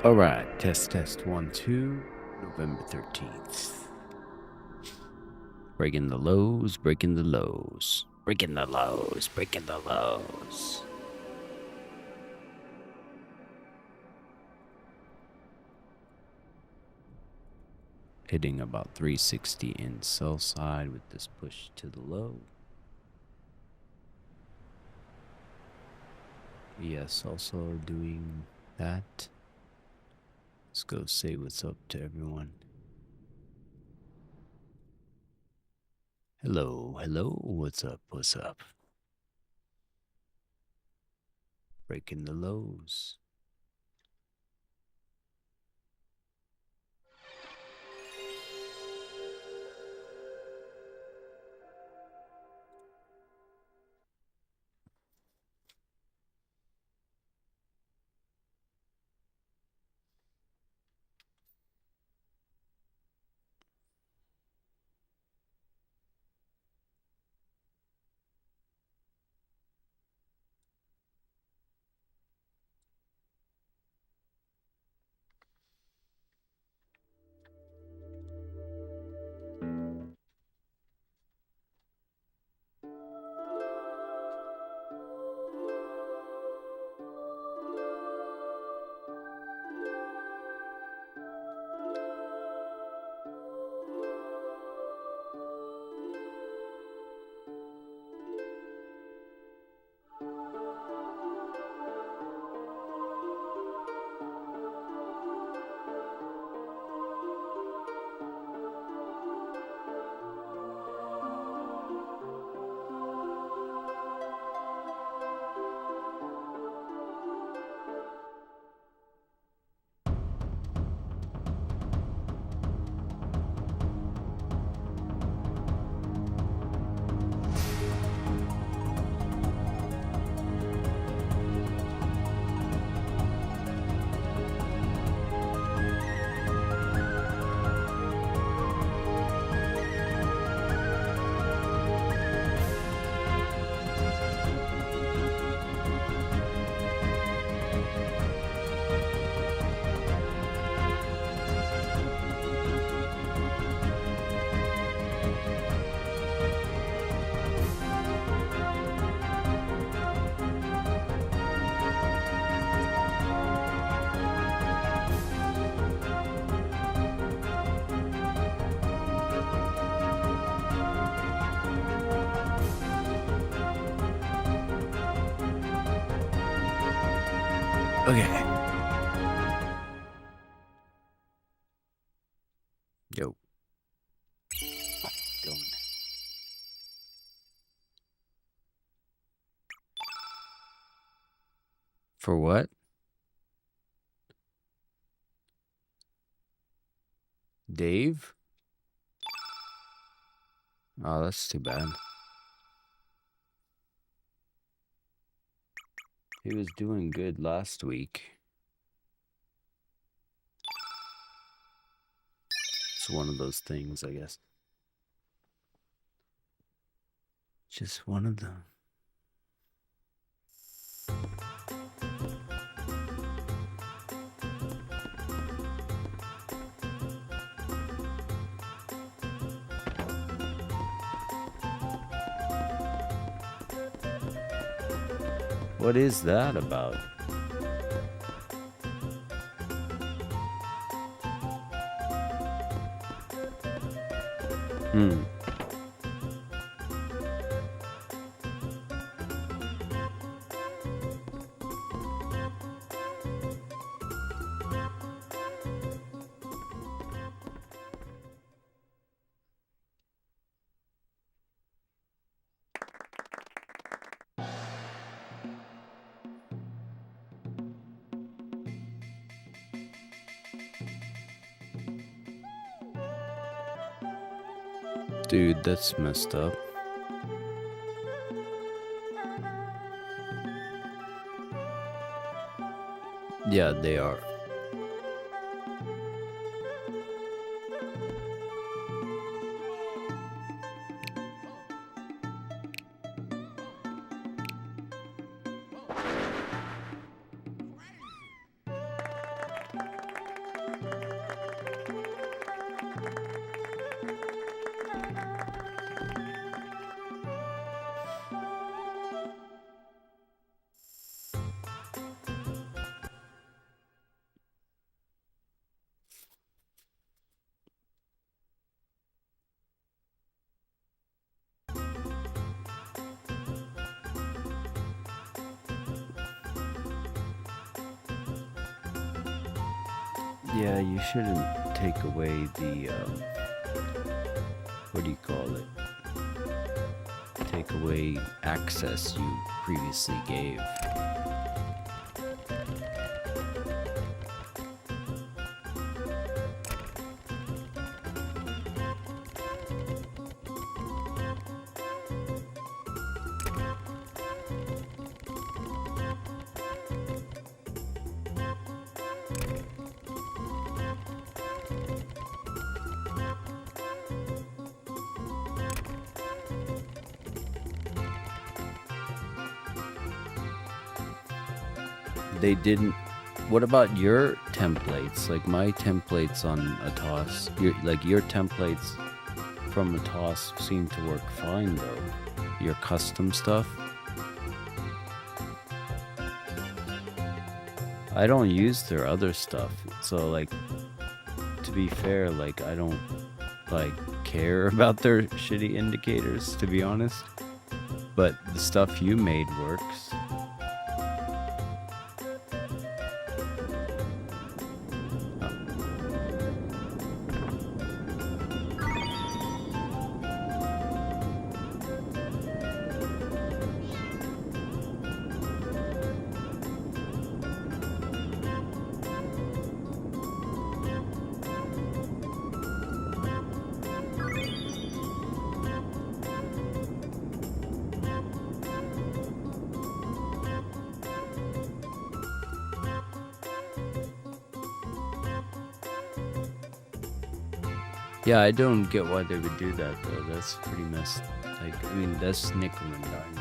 All right, test 1 2, November 13th. Breaking the lows, breaking the lows, breaking the lows, breaking the lows. Hitting about 360 in sell side with this push to the low. Yes, also doing that. Let's go say what's up to everyone. Hello, hello, what's up, what's up? Breaking the lows. Okay. Yo. Going. For what? Dave? Oh, that's too bad. He was doing good last week. It's one of those things, I guess. Just one of them. What is that about? Dude, that's messed up. Yeah, they are. Yeah, you shouldn't take away the, what do you call it? Take away access you previously gave. They didn't. What about your templates? Like my templates on a toss, your templates from a toss seem to work fine though. Your custom stuff. I don't use their other stuff, so like, to be fair, like I don't like care about their shitty indicators, to be honest. But the stuff you made works. Yeah, I don't get why they would do that though. That's pretty messed. Like, I mean, that's nickel and dime.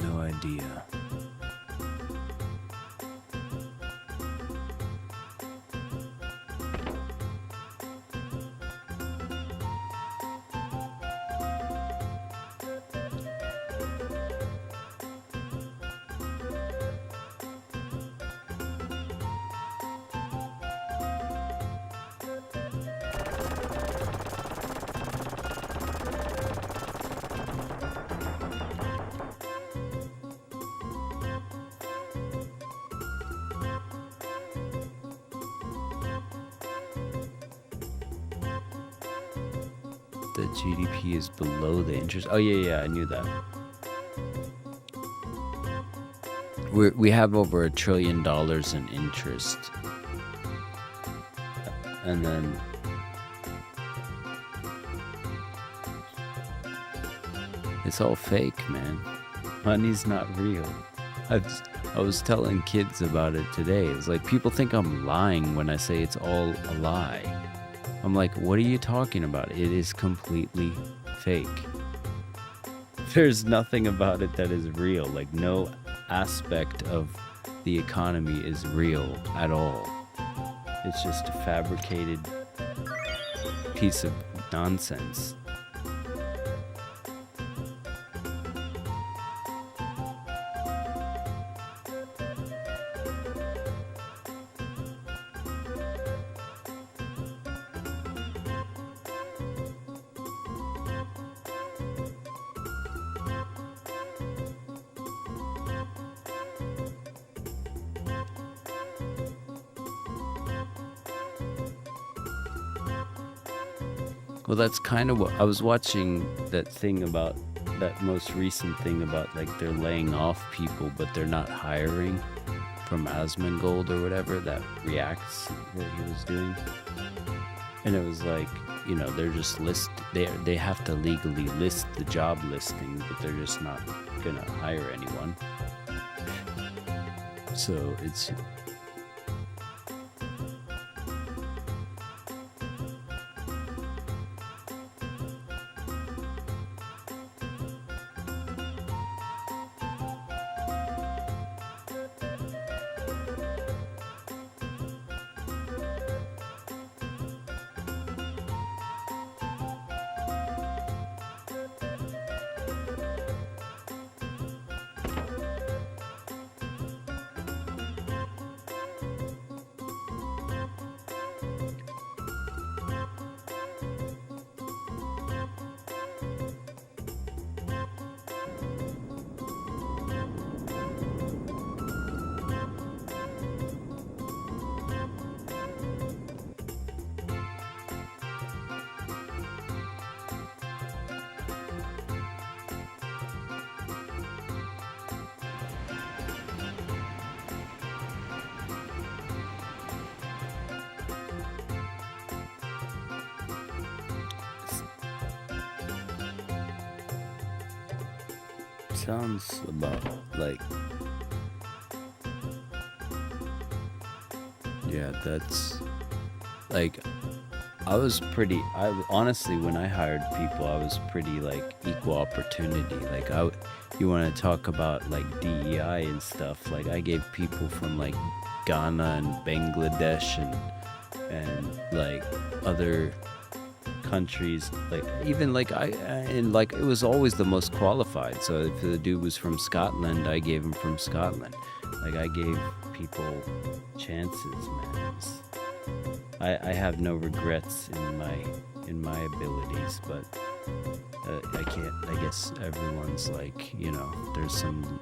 No idea. The GDP is below the interest. Oh yeah, I knew that. We have over $1 trillion in interest, and then it's all fake, man. Money's not real. I was telling kids about it today. It's like people think I'm lying when I say it's all a lie. I'm like, what are you talking about? It is completely fake. There's nothing about it that is real. Like, no aspect of the economy is real at all. It's just a fabricated piece of nonsense. Well, that's kind of what I was watching, that thing about that most recent thing about like they're laying off people, but they're not hiring, from Asmongold or whatever, that reacts that he was doing. And it was like, you know, they're just they have to legally list the job listing, but they're just not gonna hire anyone. So it's sounds about like, yeah, that's like, honestly, when I hired people, I was pretty like equal opportunity. Like you want to talk about like DEI and stuff. Like I gave people from like Ghana and Bangladesh and like other countries, like even like and like it was always the most qualified. So if the dude was from Scotland, I gave him from Scotland. Like I gave people chances, man. I have no regrets in my abilities, but I can't. I guess everyone's like, you know, there's some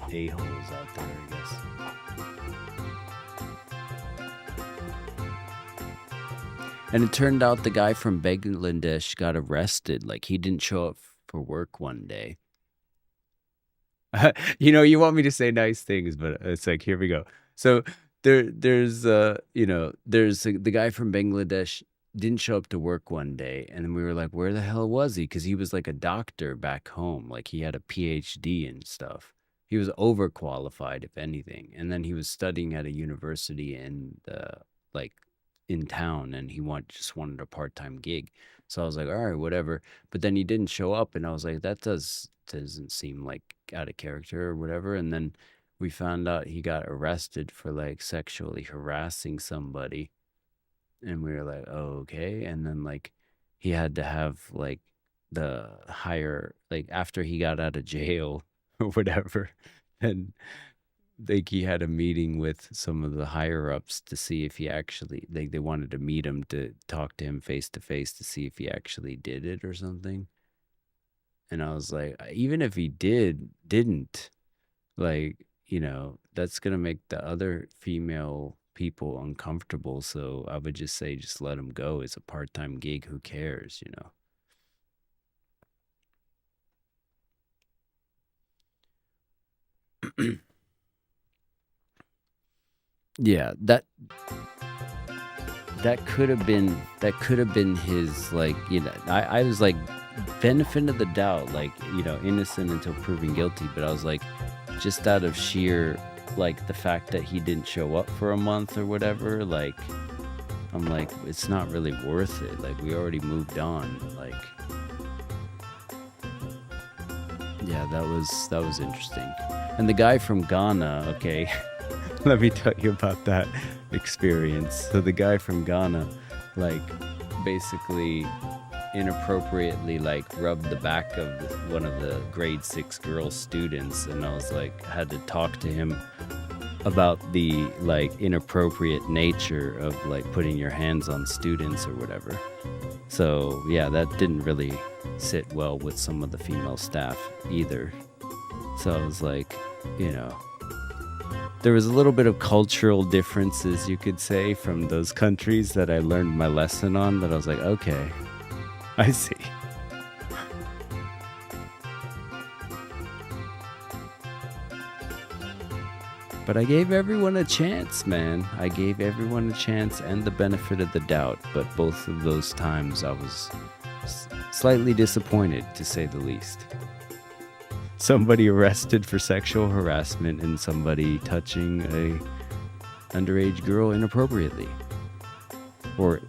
a-holes out there, I guess. And it turned out the guy from Bangladesh got arrested. Like he didn't show up for work one day. You know, you want me to say nice things, but it's like, here we go. So there's the guy from Bangladesh didn't show up to work one day, and then we were like, where the hell was he? Because he was like a doctor back home, like he had a PhD and stuff. He was overqualified, if anything, and then he was studying at a university in town, and he just wanted a part-time gig. So I was like, all right, whatever. But then he didn't show up, and I was like, that doesn't seem like out of character or whatever. And then we found out he got arrested for like sexually harassing somebody, and we were like, oh, okay. And then like he had to have like the higher, like after he got out of jail or whatever, and like he had a meeting with some of the higher ups to see if he actually, like they wanted to meet him to talk to him face to face to see if he actually did it or something. And I was like, even if he didn't, like, you know, that's going to make the other female people uncomfortable. So I would just say, just let him go. It's a part-time gig. Who cares, you know? Yeah, that could have been his, like, you know, I was like, benefit of the doubt, like, you know, innocent until proven guilty. But I was like, just out of sheer, like, the fact that he didn't show up for a month or whatever, like, I'm like, it's not really worth it. Like, we already moved on. Like, yeah, that was interesting. And the guy from Ghana, okay, let me tell you about that experience. So the guy from Ghana, like, basically inappropriately like rubbed the back of one of the grade 6 girl students, and I was like, had to talk to him about the like inappropriate nature of like putting your hands on students or whatever. So yeah, that didn't really sit well with some of the female staff either. So I was like, you know, there was a little bit of cultural differences, you could say, from those countries that I learned my lesson on, that I was like, okay, I see. But I gave everyone a chance, man. I gave everyone a chance and the benefit of the doubt. But both of those times I was slightly disappointed, to say the least. Somebody arrested for sexual harassment and somebody touching a underage girl inappropriately. Or...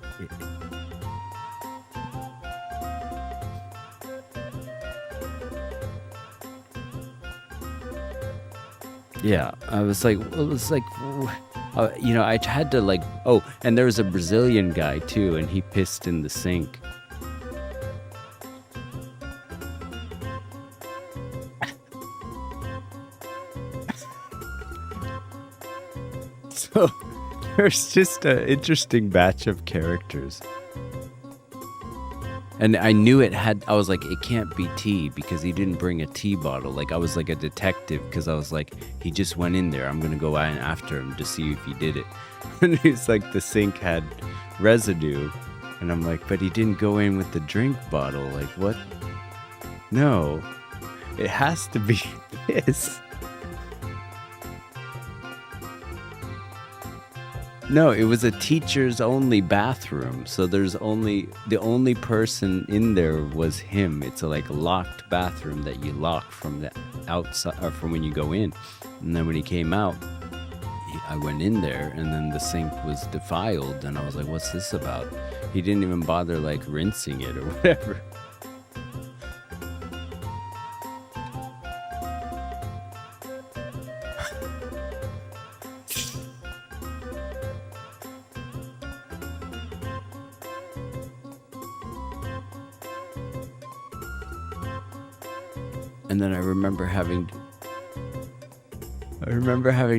yeah, I was like, well, it's like, you know, I had to like, oh, and there was a Brazilian guy too, and he pissed in the sink. So there's just an interesting batch of characters. And I knew I was like, it can't be tea because he didn't bring a tea bottle. Like, I was like a detective because I was like, he just went in there. I'm going to go in after him to see if he did it. And it's like the sink had residue. And I'm like, but he didn't go in with the drink bottle. Like, what? No, it has to be this. No, it was a teacher's only bathroom. So there's only, the only person in there was him. It's a like locked bathroom that you lock from the outside, or from when you go in. And then when he came out, I went in there, and then the sink was defiled, and I was like, what's this about? He didn't even bother like rinsing it or whatever. And then I remember having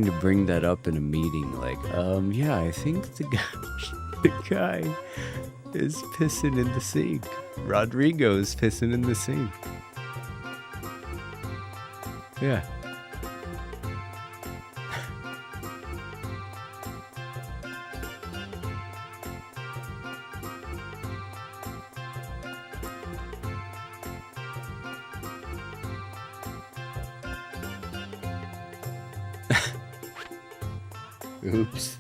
to bring that up in a meeting, like, yeah, I think the guy is pissing in the sink. Rodrigo is pissing in the sink. Yeah. Oops.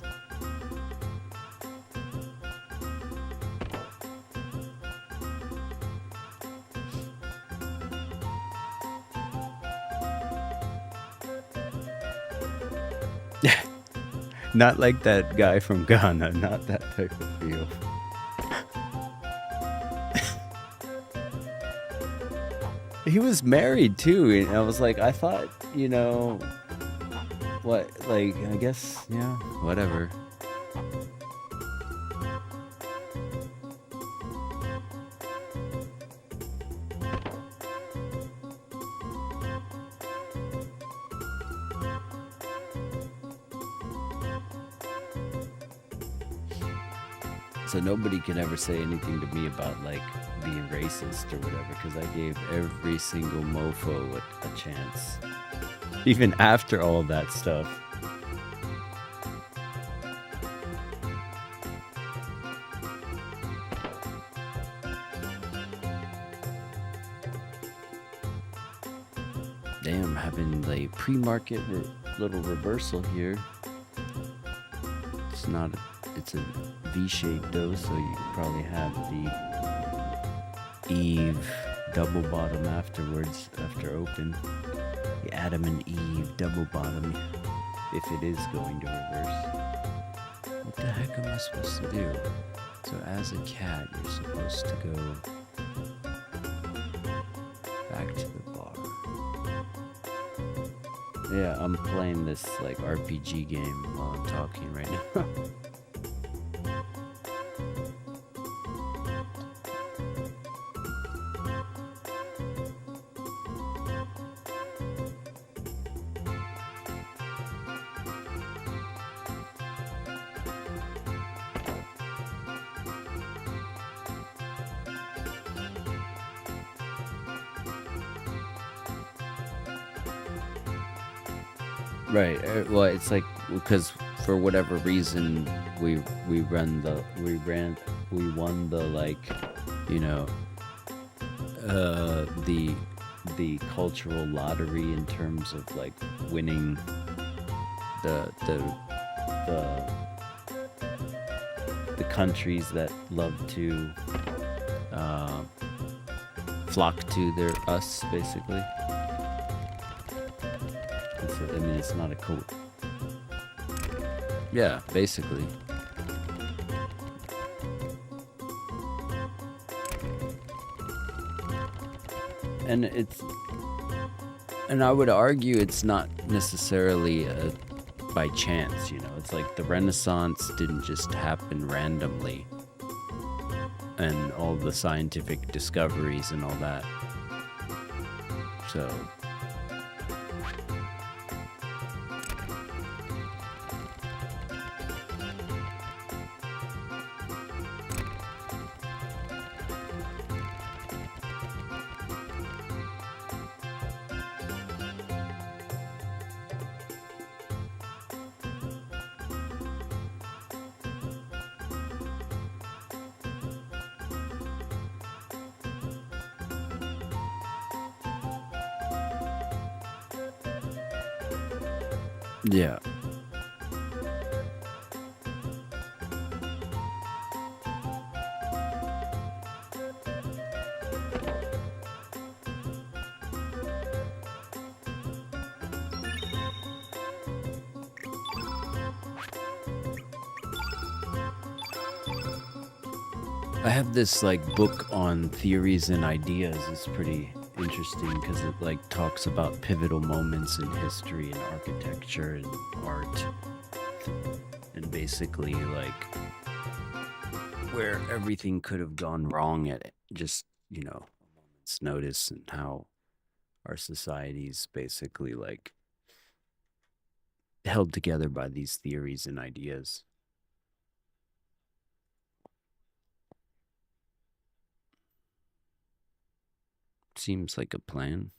Not like that guy from Ghana, not that type of feel. He was married too, and I was like, I thought, you know, what, like, I guess, yeah, whatever. So nobody can ever say anything to me about, like, being racist or whatever, because I gave every single mofo a chance. Even after all that stuff. Damn, having the pre-market little reversal here. It's not, it's a V-shaped though, so you probably have the Eve double bottom afterwards, after open. The Adam and Eve double bottom, if it is going to reverse. What the heck am I supposed to do? So as a cat, you're supposed to go back to the bar. Yeah, I'm playing this like RPG game while I'm talking right now. Right. Well, it's like, because for whatever reason we won the, like, you know, the cultural lottery in terms of like winning the countries that love to flock to us, basically. I mean, it's not a code. Yeah, basically. And I would argue it's not necessarily by chance, you know. It's like the Renaissance didn't just happen randomly, and all the scientific discoveries and all that. So yeah. I have this like book on theories and ideas. It's pretty interesting because it like talks about pivotal moments in history and architecture and art, and basically like where everything could have gone wrong at it, just, you know, a moment's notice, and how our society's basically like held together by these theories and ideas. Seems like a plan.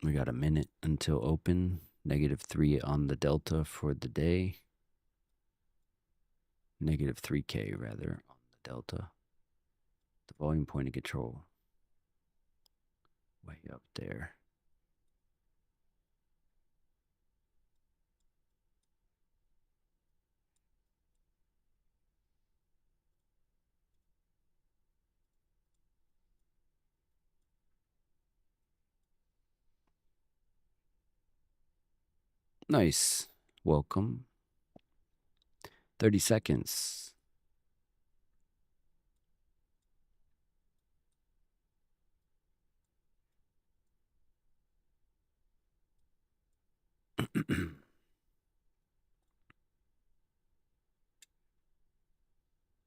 We got a minute until open. -3 on the delta for the day. -3K rather on the delta. The volume point of control way up there. Nice. Welcome. 30 seconds.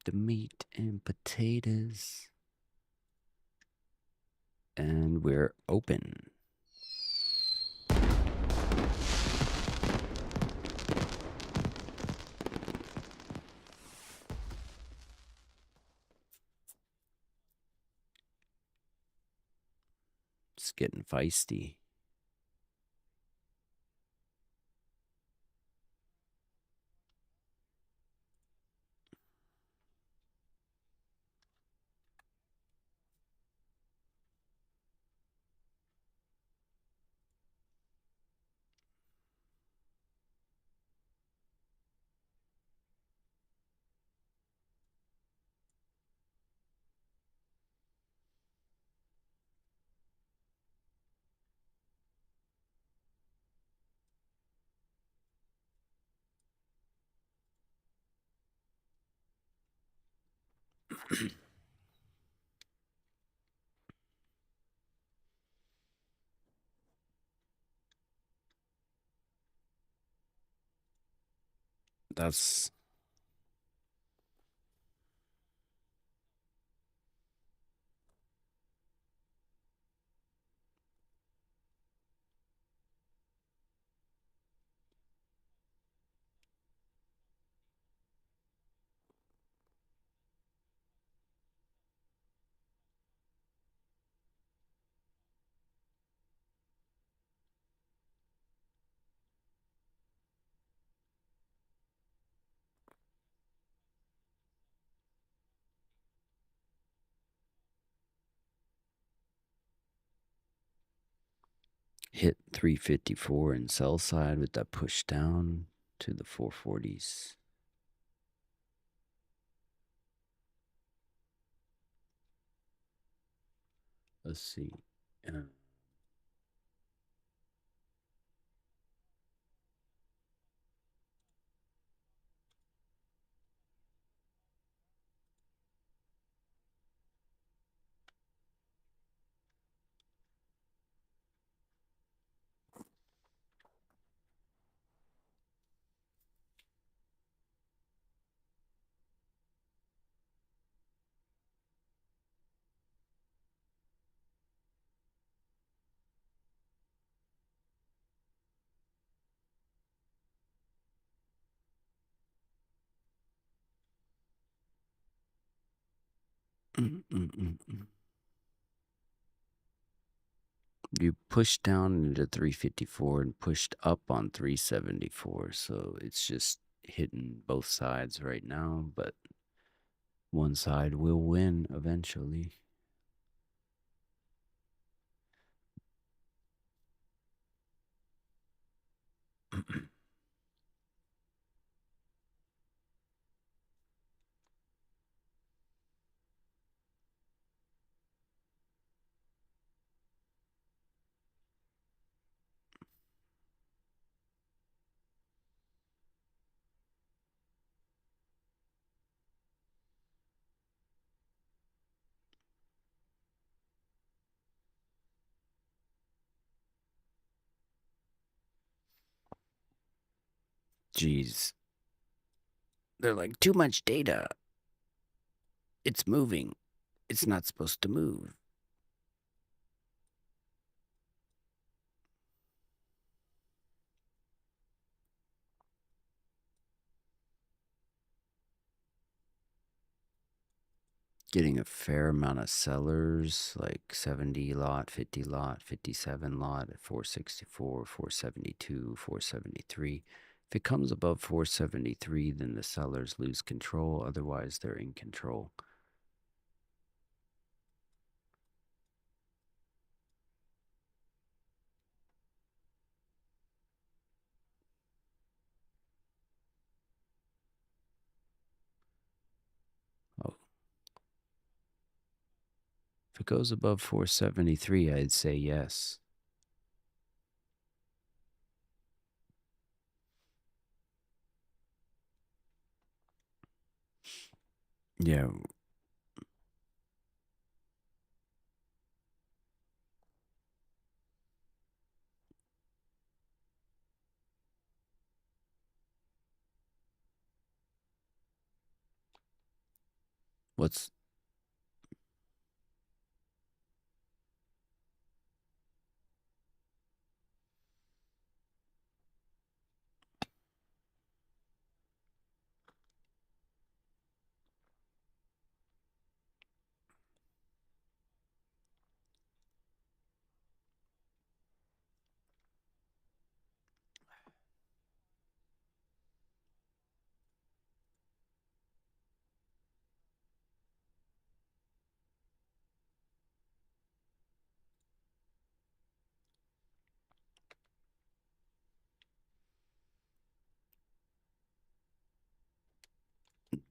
The meat and potatoes. And we're open. It's getting feisty. That's hit 354 in sell side with that push down to the 440s. Let's see. You pushed down into 354 and pushed up on 374, so it's just hitting both sides right now, but one side will win eventually. Jeez. They're like, too much data. It's moving. It's not supposed to move. Getting a fair amount of sellers, like 70 lot, 50 lot, 57 lot at 464, 472, 473. If it comes above 473, then the sellers lose control. Otherwise, they're in control. Oh, if it goes above 473, I'd say yes. Yeah. What's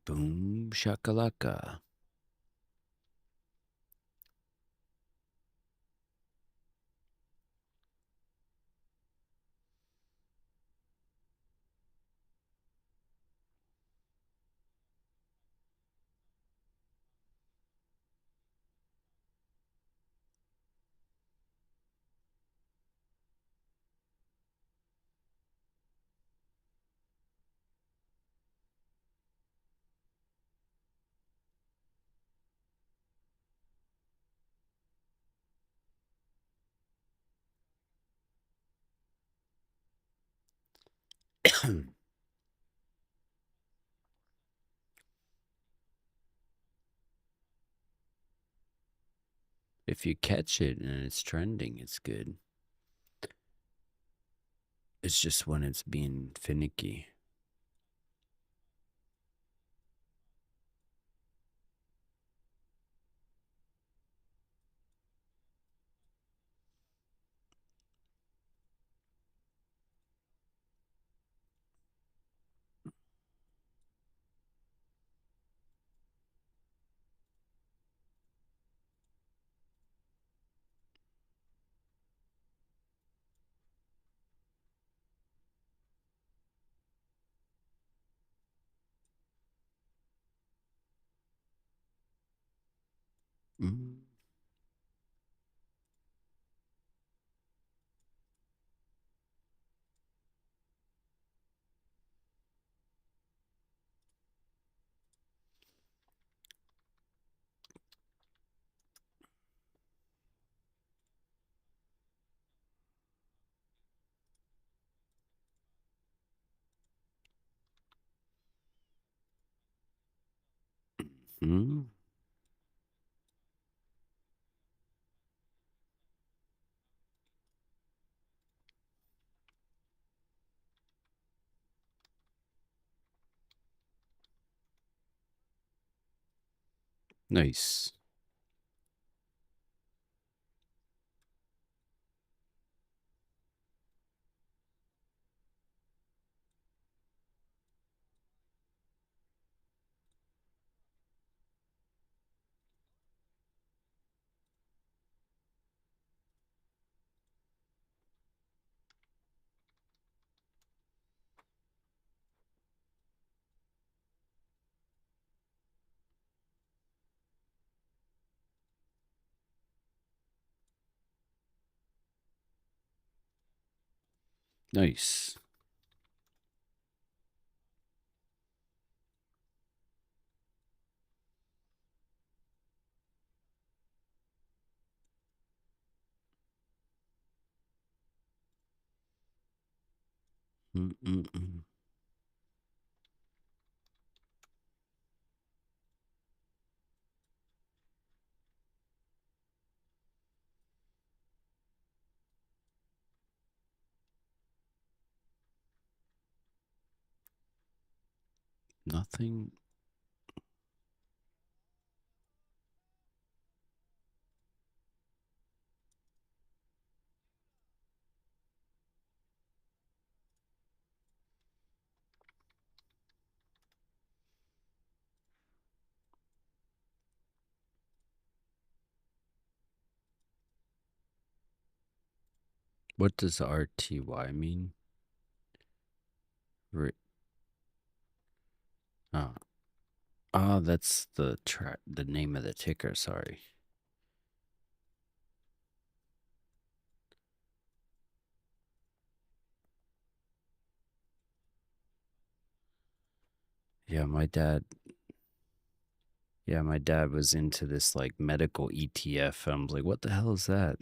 boom shakalaka? If you catch it and it's trending, it's good. It's just when it's being finicky. Mm. Mm. Nice. Nice. Mm-mm-mm. Nothing. What does RTY mean? Re oh. Oh, that's the name of the ticker, sorry. Yeah, my dad was into this like medical ETF. I was like, what the hell is that?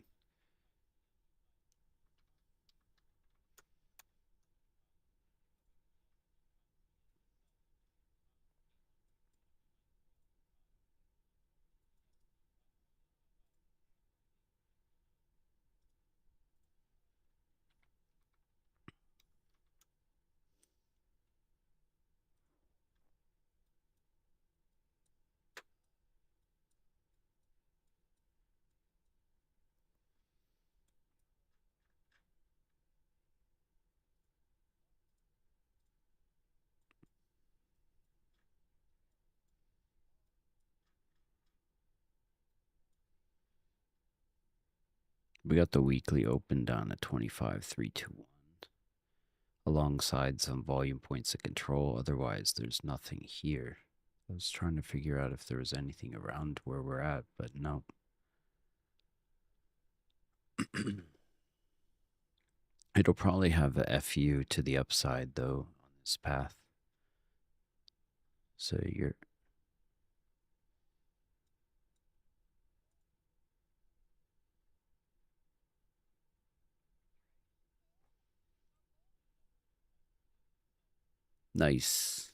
We got the weekly open down at 25,321 alongside some volume points of control. Otherwise, there's nothing here. I was trying to figure out if there was anything around where we're at, but no. It'll probably have a FU to the upside though on this path. So you're nice.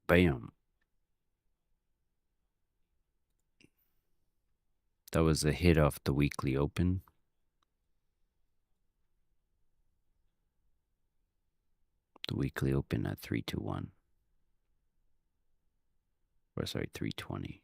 Bam. That was a hit off the weekly open. The weekly open at 321. Or sorry, 320.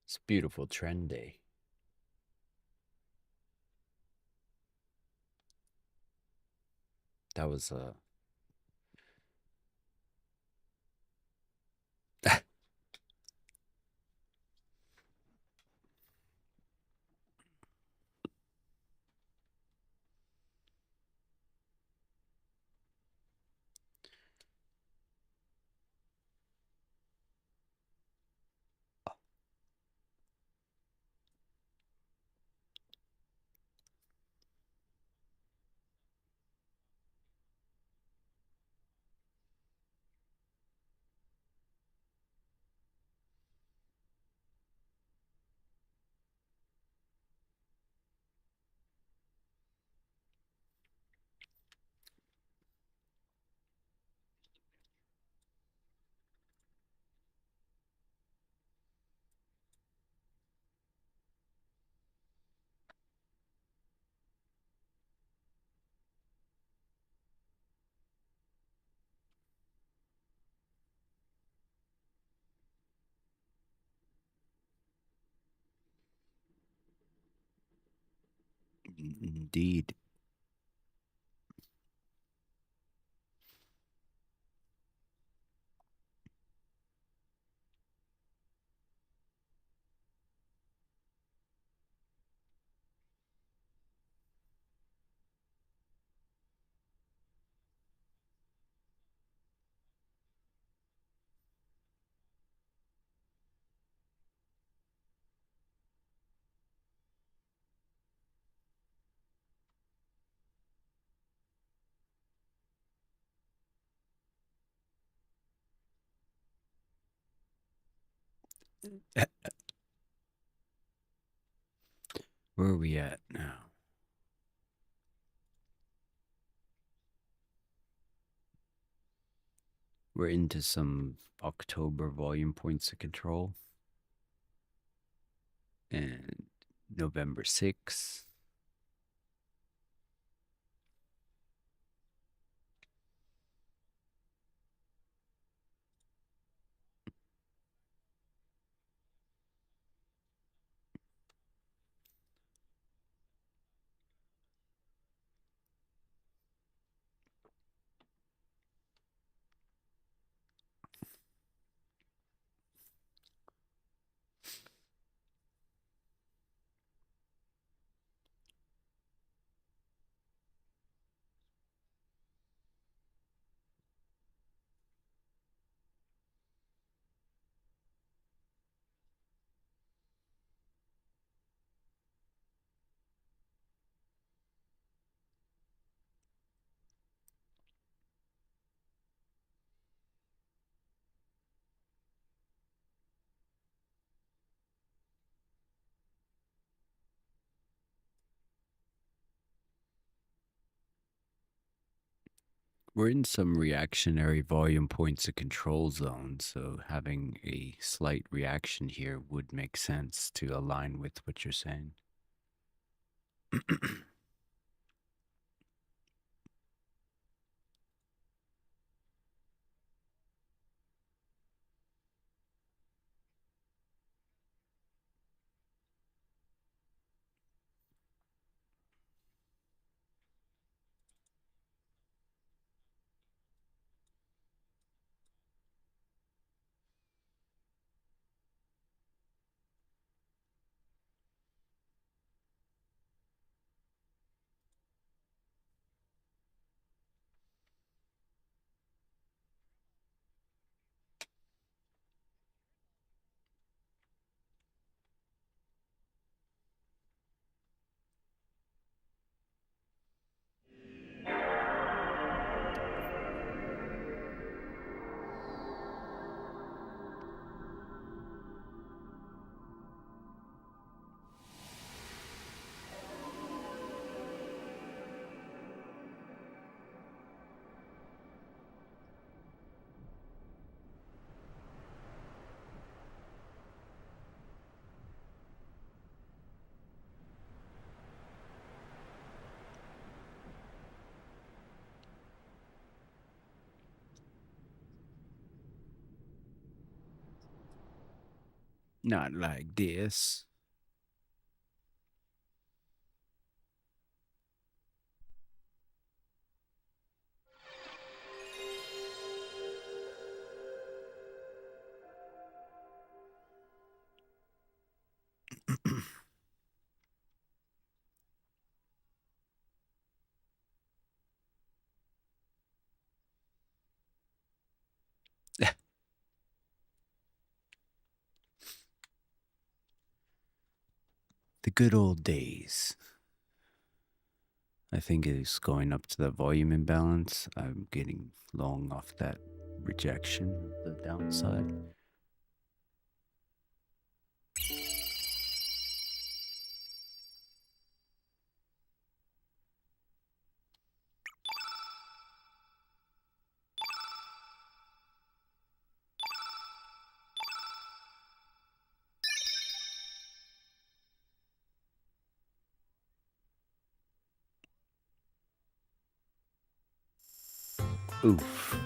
It's a beautiful trend day. That was Indeed. Where are we at now? We're into some October volume points of control. And November 6th. We're in some reactionary volume points of control zone, so having a slight reaction here would make sense to align with what you're saying. Not like this. The good old days. I think it's going up to the volume imbalance. I'm getting long off that rejection of the downside. Oof.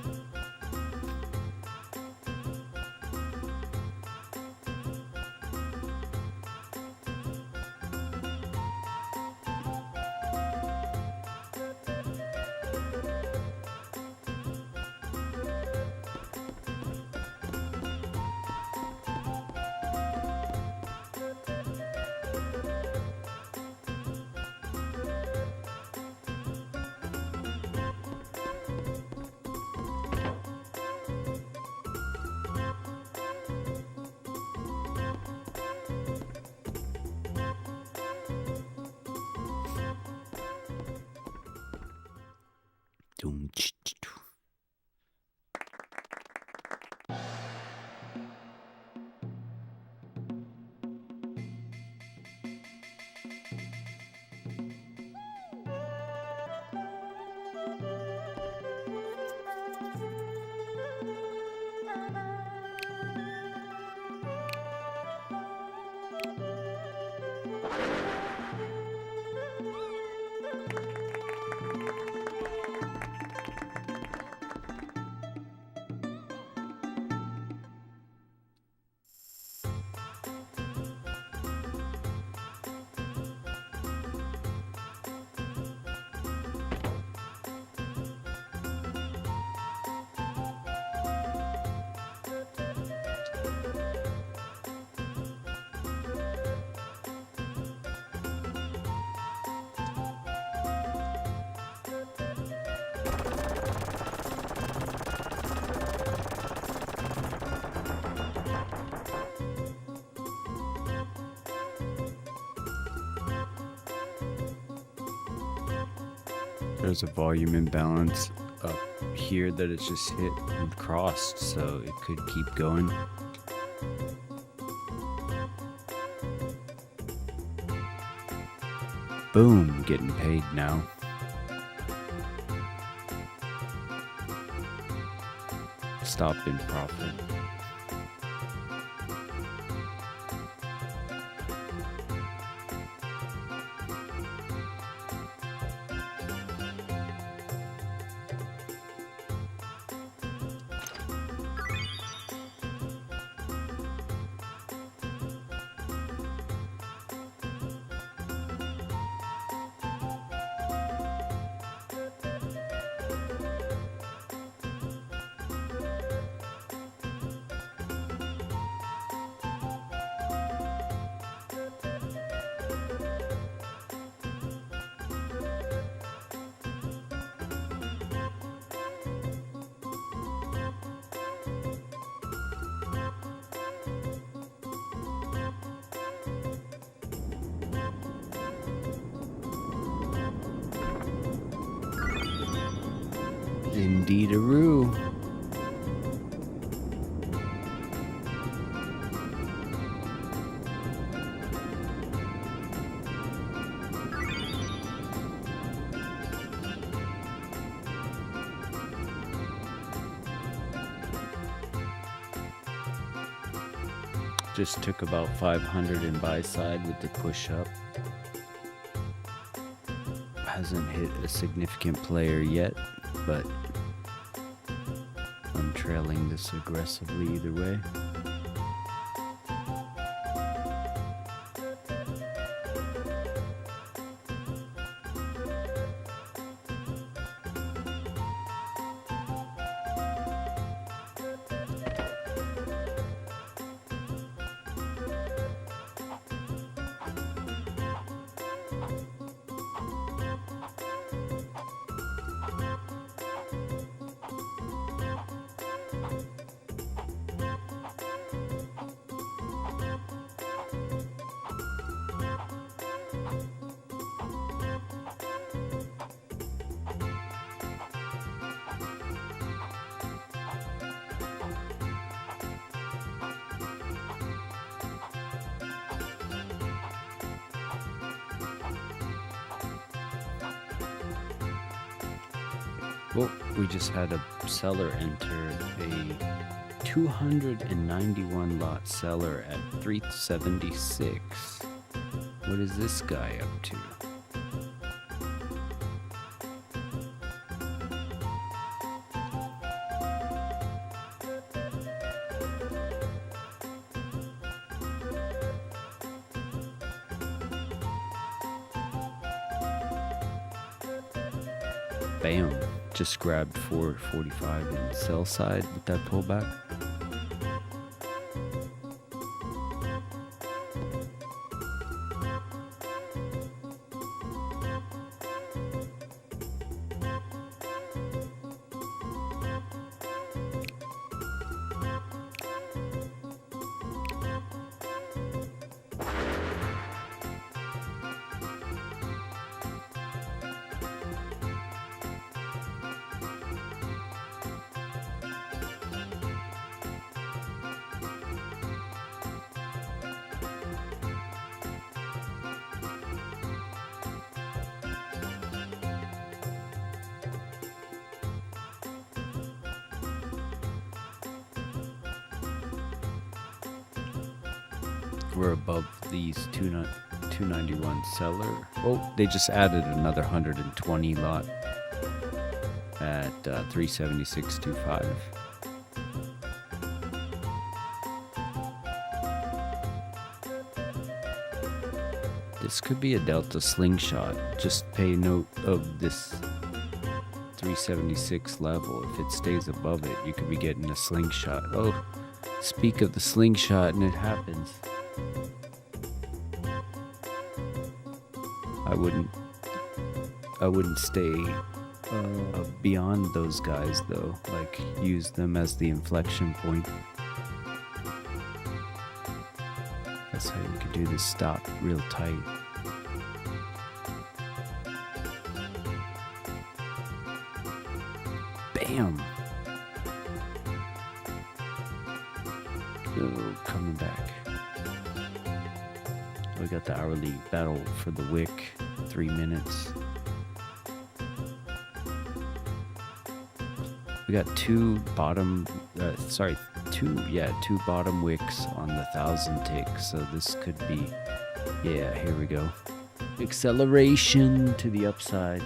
Doom, ch, ch, ch. There's a volume imbalance up here that it's just hit and crossed, so it could keep going. Boom, getting paid now. Stop in profit. Indeed-a-roo. Just took about 500 in buy side with the push up. Hasn't hit a significant player yet, but I'm trailing this aggressively either way. Well, we just had a seller enter, a 291 lot seller at 376. What is this guy up to? Bam. Just grabbed 445 in sell side with that pullback. We're above these 291 seller. Oh, they just added another 120 lot at 376.25. This could be a Delta slingshot. Just pay note of this 376 level. If it stays above it, you could be getting a slingshot. Oh, speak of the slingshot, and it happens. I wouldn't stay beyond those guys though. Like, use them as the inflection point. That's how you can do this stop real tight. Bam! Oh, coming back. We got the hourly battle for the wick, 3 minutes. We got two bottom wicks on the 1,000 tick, so this could be, yeah, here we go. Acceleration to the upside.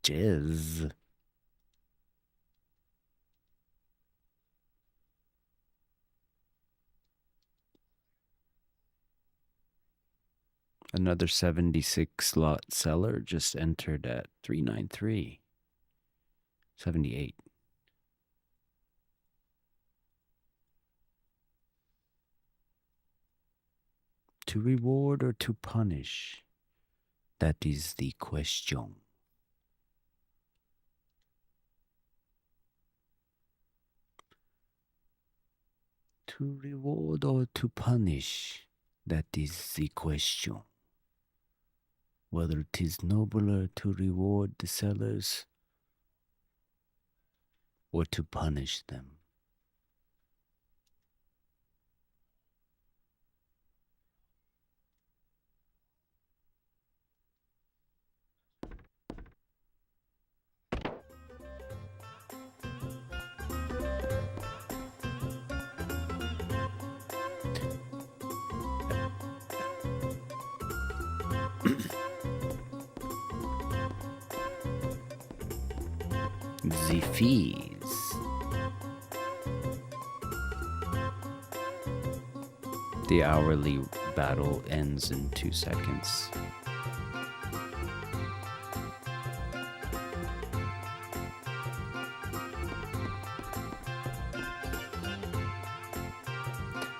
Jizz. Another 76 lot seller just entered at 393. 78. To reward or to punish? That is the question. To reward or to punish? That is the question. Whether it is nobler to reward the sellers or to punish them. The fees. The hourly battle ends in 2 seconds.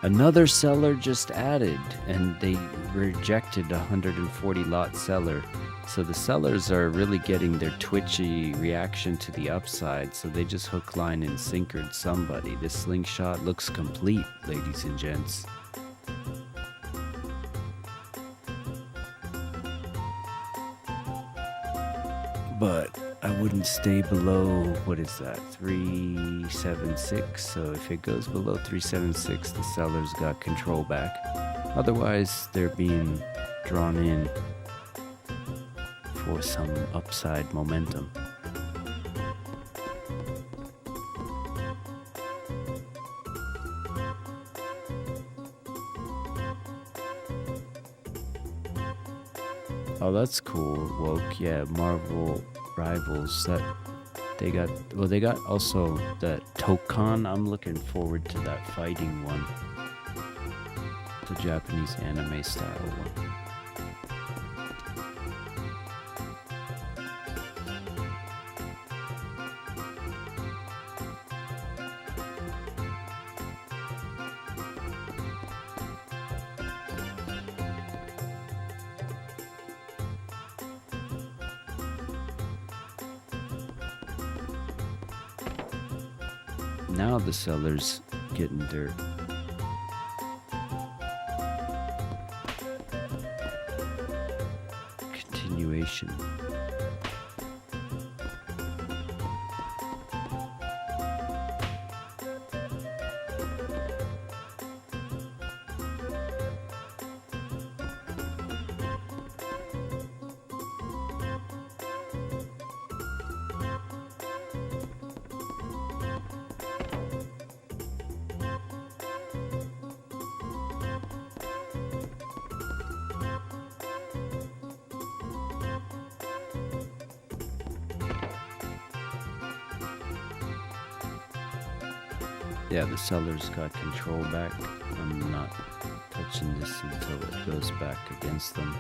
Another seller just added, and they rejected a 140 lot seller. So the sellers are really getting their twitchy reaction to the upside, so they just hook, line, and sinkered somebody. This slingshot looks complete, ladies and gents. But I wouldn't stay below, what is that, 376. So if it goes below 376, the sellers got control back. Otherwise, they're being drawn in for some upside momentum. Oh, that's cool. Woke, yeah, Marvel Rivals. That they got. Well, they got also the Tokon. I'm looking forward to that fighting one. The Japanese anime style one. Now the seller's getting their continuation. Yeah, the seller's got control back. I'm not touching this until it goes back against them.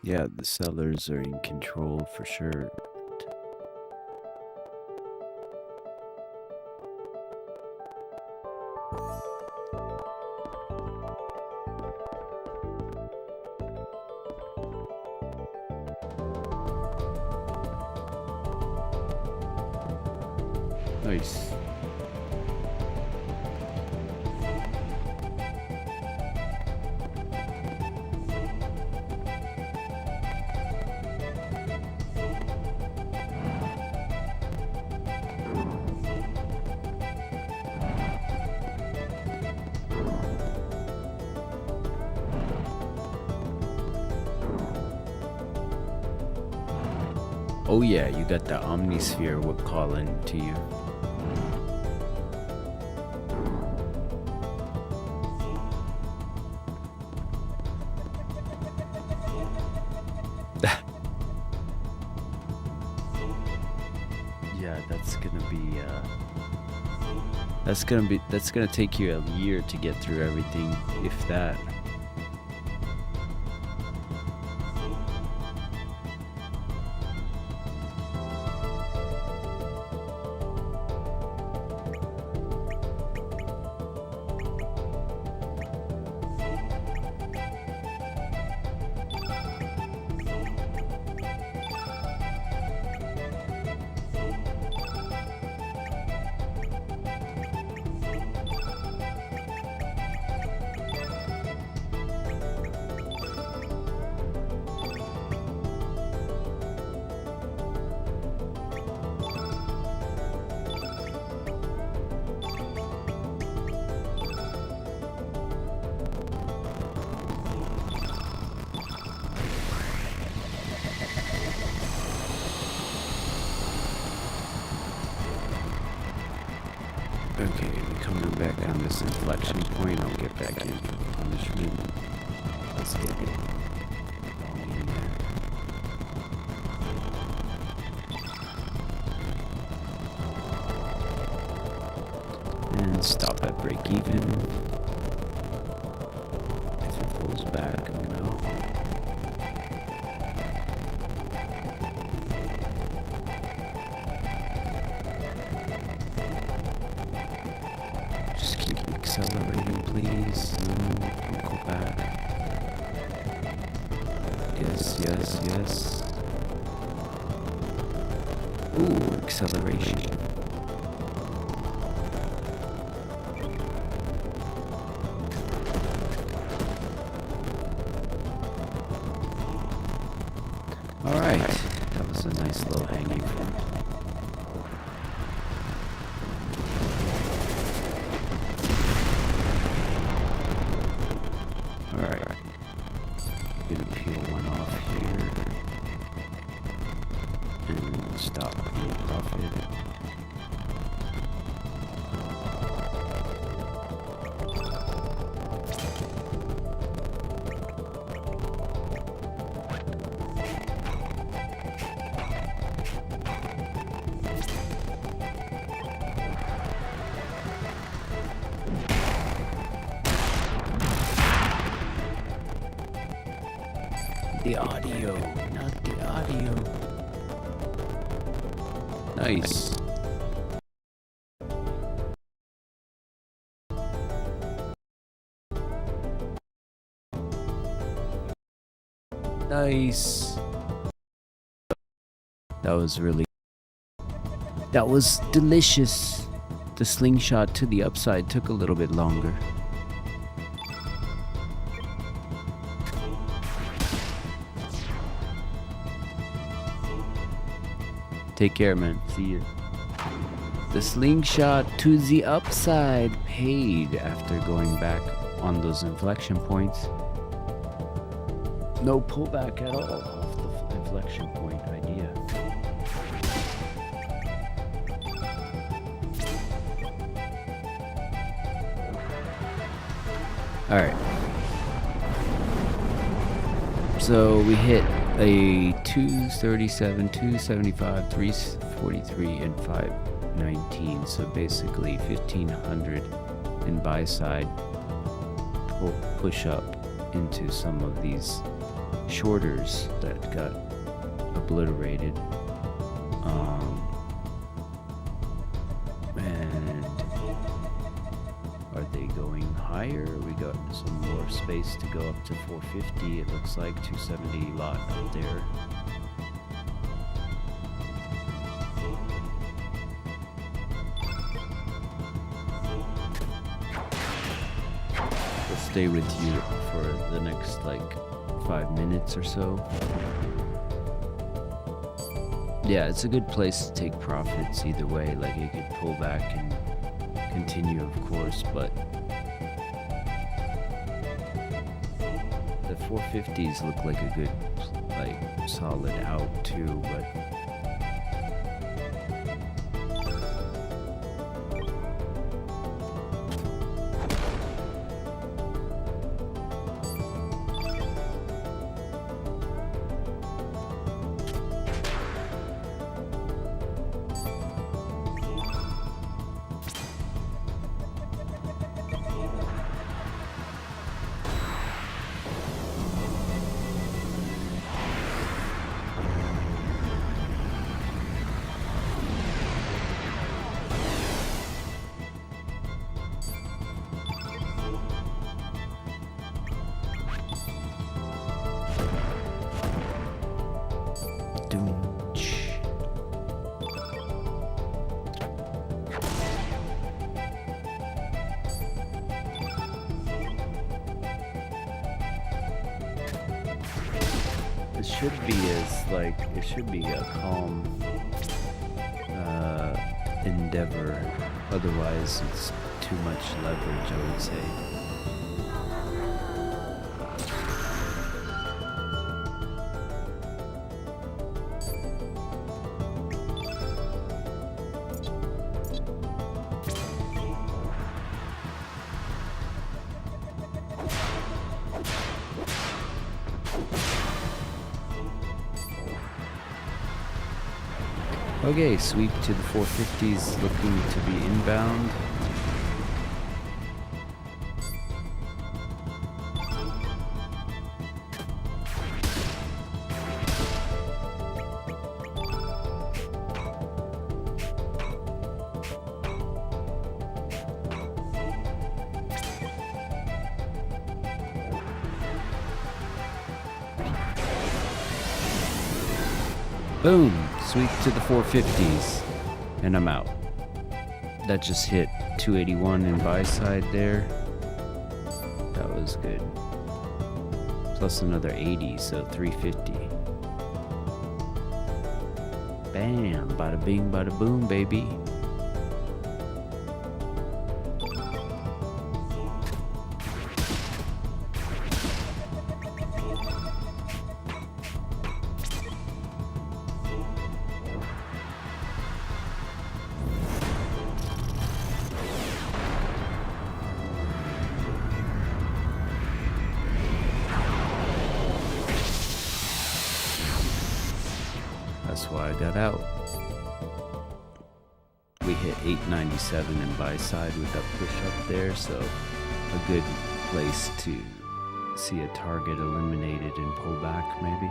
Yeah, the sellers are in control for sure. Nice. Oh yeah, you got the Omnisphere whip calling to you. Yeah, that's gonna take you a year to get through everything, if that. inflection point, I'll get back in for the punishment. Let's get it long in there. And stop at break even. If it pulls back, I'm gonna just keep accelerating, please. Don't go back. Yes, yes, yes. Ooh, acceleration. Alright, that was a nice little hanging point. Alright, gonna peel one off here and stop the profit. The audio, not the audio. Nice. Nice. That was delicious. The slingshot to the upside took a little bit longer. Take care, man. See you. The slingshot to the upside paid after going back on those inflection points. No pullback at all off the inflection point idea. Alright. So we hit a 237, 275, 343, and 519. So basically 1500 in buy side. Push up into some of these shorters that got obliterated. And are they going higher? We got some more space to go up to 450. It looks like 270 lot up there. We'll stay with you for the next like 5 minutes or so. Yeah, it's a good place to take profits either way. Like you could pull back and continue, of course, but the 450s look like a good, like, solid out too, but it should be a calm endeavor. Otherwise, it's too much leverage, I would say. Okay, sweep to the 450s, looking to be inbound. Boom! Sweep to the 450s. And I'm out. That just hit 281 in buy side there. That was good. Plus another 80, so 350. Bam! Bada bing, bada boom, baby. That's why I got out. We hit 897 in buy side with that push up there, so a good place to see a target eliminated and pull back maybe.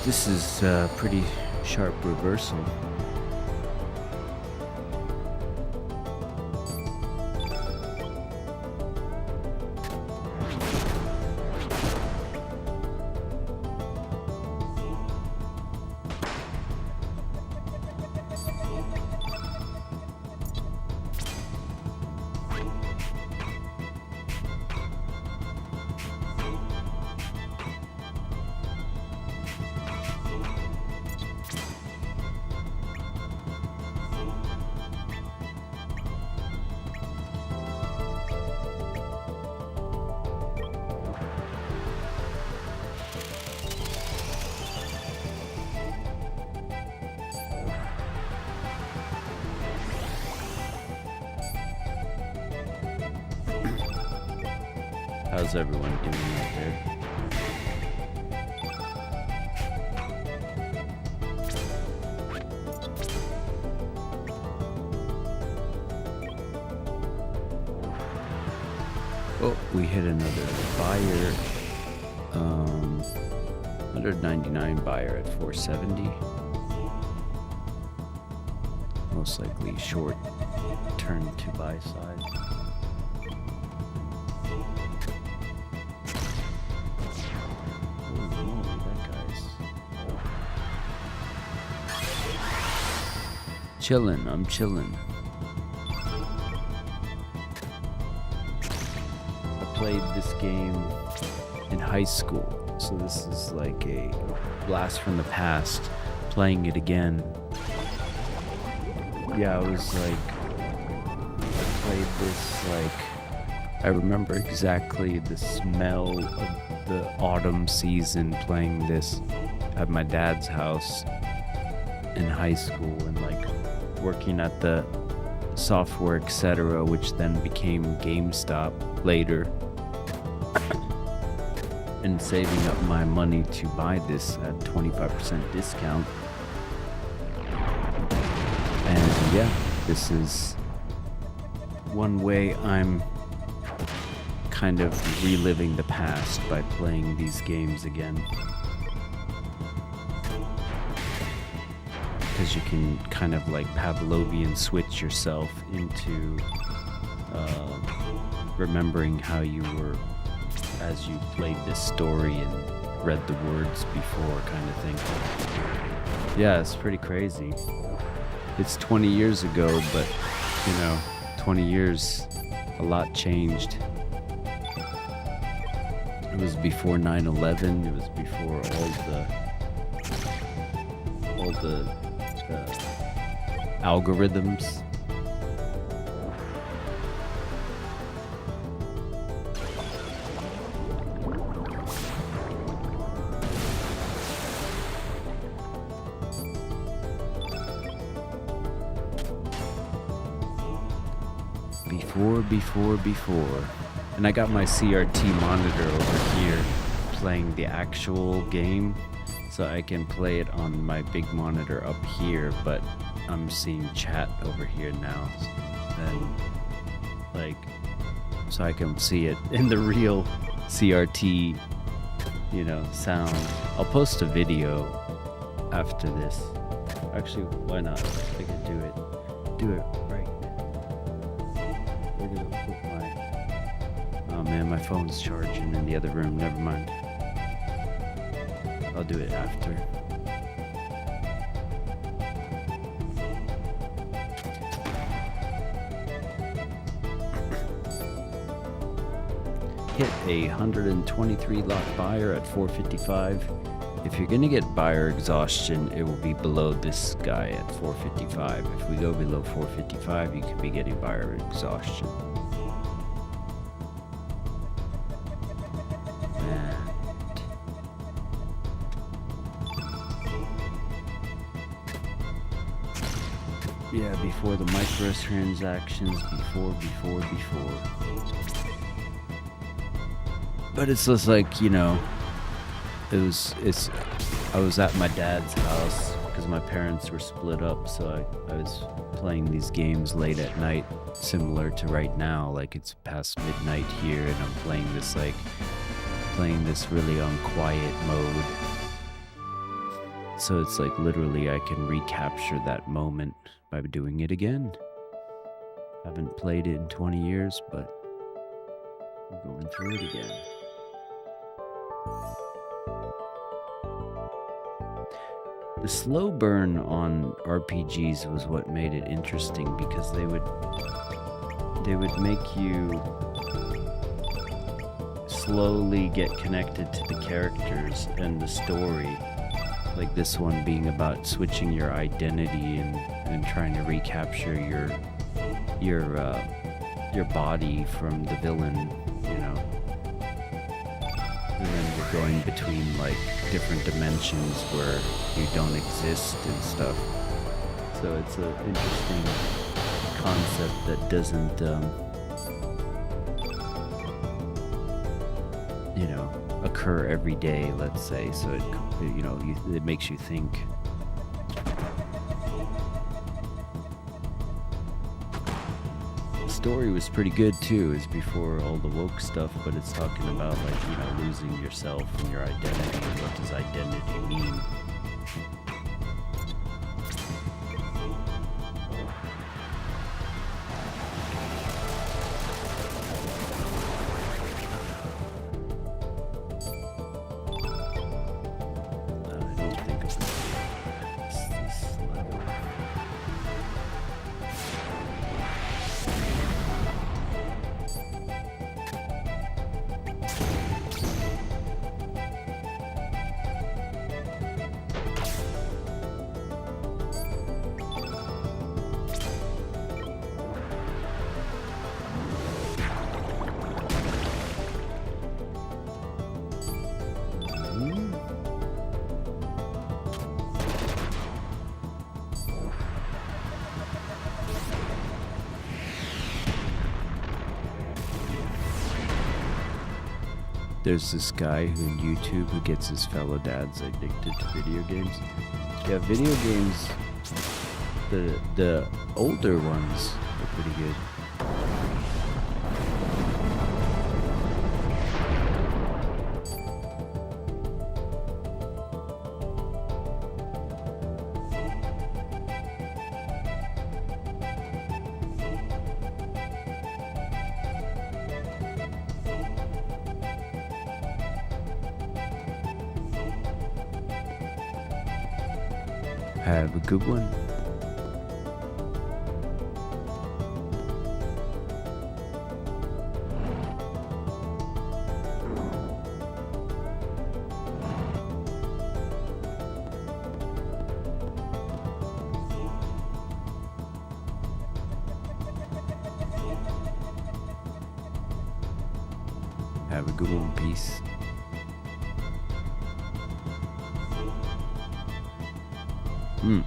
This is a pretty sharp reversal. How's everyone doing out there? Oh, we hit another buyer. 199 buyer at 470. Most likely short turn to buy side. Chillin', I'm chillin'. I played this game in high school, so this is like a blast from the past, playing it again. Yeah, I was like, I played this like, I remember exactly the smell of the autumn season playing this at my dad's house in high school, and like working at the software, etc., which then became GameStop later, and saving up my money to buy this at 25% discount. And yeah, this is one way I'm kind of reliving the past by playing these games again. Because you can kind of like Pavlovian switch yourself into remembering how you were as you played this story and read the words before, kind of thing. Yeah, it's pretty crazy. It's 20 years ago, but you know, 20 years A lot changed. It was before 9/11. It was before all the algorithms. Before. And I got my CRT monitor over here playing the actual game, so I can play it on my big monitor up here, but I'm seeing chat over here now, and like, so I can see it in the real CRT, you know, sound. I'll post a video after this. Actually, why not? I could do it right. We're gonna put oh man, my phone's charging in the other room. Never mind. I'll do it after. Hit a 123 lot buyer at 455. If you're gonna get buyer exhaustion, it will be below this guy at 455. If we go below 455, you could be getting buyer exhaustion. Yeah, before the microtransactions, before. But it's just like, you know, I was at my dad's house because my parents were split up, so I was playing these games late at night, similar to right now. Like, it's past midnight here, and I'm playing this really on quiet mode. So it's like literally I can recapture that moment by doing it again. Haven't played it in 20 years, but I'm going through it again. The slow burn on RPGs was what made it interesting, because they would make you slowly get connected to the characters and the story. Like this one being about switching your identity and trying to recapture your body from the villain, you know. And then you're going between like different dimensions where you don't exist and stuff. So it's an interesting concept that doesn't, you know, occur every day, let's say. So it, you know, it makes you think. The story was pretty good too. It's before all the woke stuff, but it's talking about, like, you know, losing yourself and your identity, and what does identity mean. There's this guy on YouTube who gets his fellow dads addicted to video games. Yeah, video games, the older ones are pretty good. Have a good one. Have a good one. Peace. Hmm.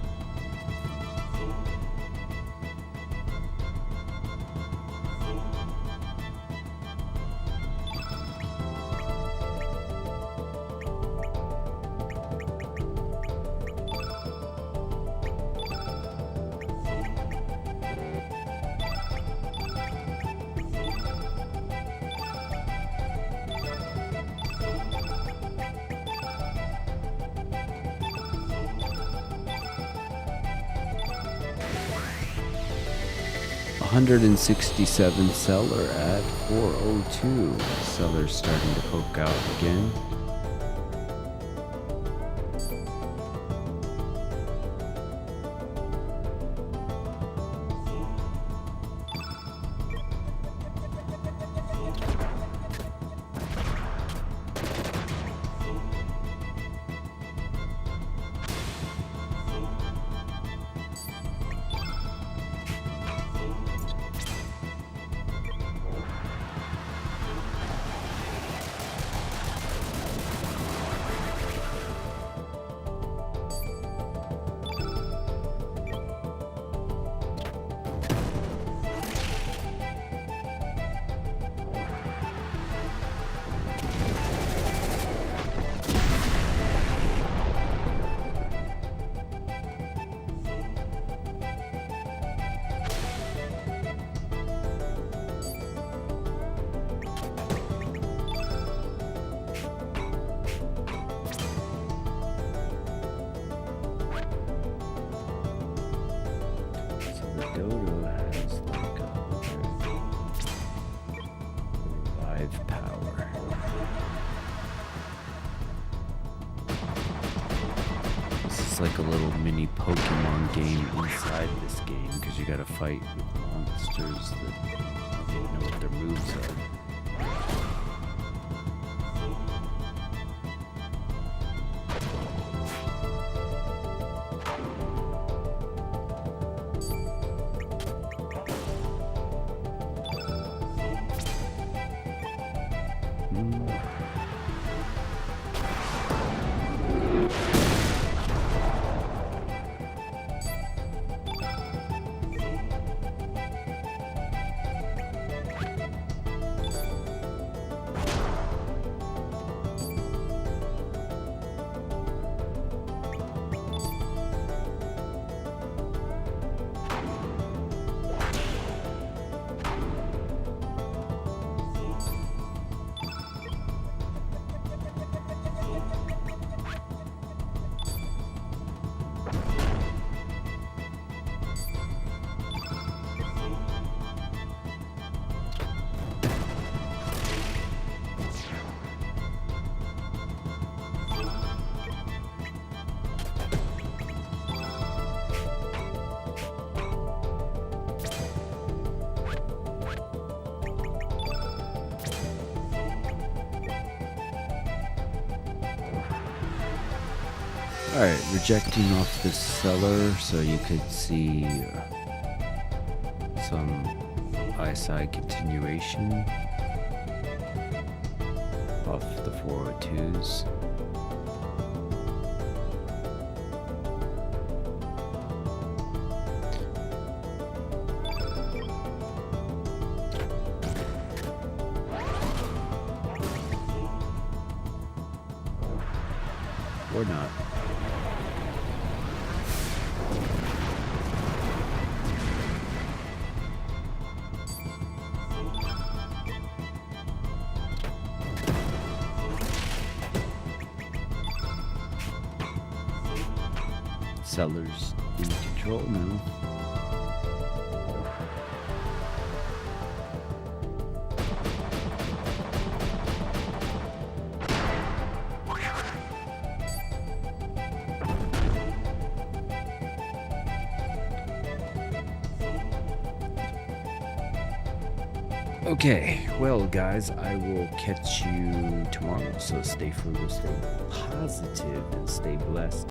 $167 seller at 402. Seller's starting to poke out again. Dodo has like 105 power. This is like a little mini Pokemon game inside this game because you gotta fight with monsters that don't know what their moves are. Alright, rejecting off the seller so you could see some ISI continuation off the 402s. Or not. Sellers in control now. Okay, well guys, I will catch you tomorrow, so stay frugal, stay positive, and stay blessed.